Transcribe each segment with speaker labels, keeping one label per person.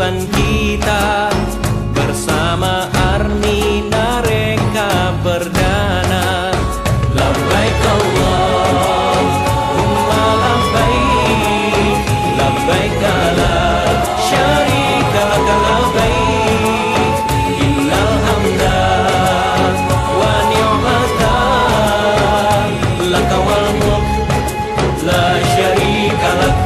Speaker 1: tujuan kita. Bersama Armina Reka Perdana. Labbaik Allahumma labbaik, labbaik la syarika lak labbaik, innal hamda wa ni'mata laka wal mulk la syarika lak.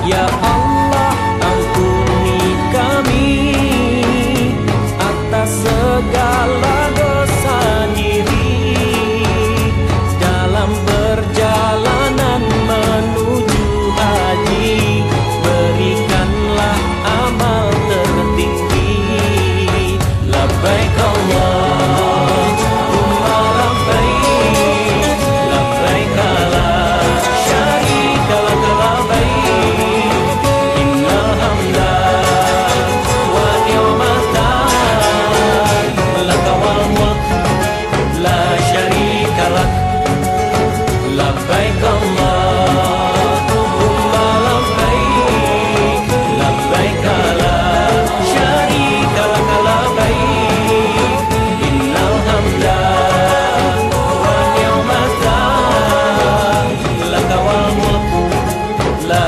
Speaker 1: Ya Allah, ampuni kami atas segala dosa diri dalam perjalanan menuju haji. Berikanlah amal tertinggi. Labbaik Allahumma labbaik, labbaik la syarika lak labbaik, innal hamda wa ni'mata laka wal mulk la syarika lak. Labbaik Allahumma labbaik, labbaik la syarika lak labbaik, innal hamda wa ni'mata laka wal mulk la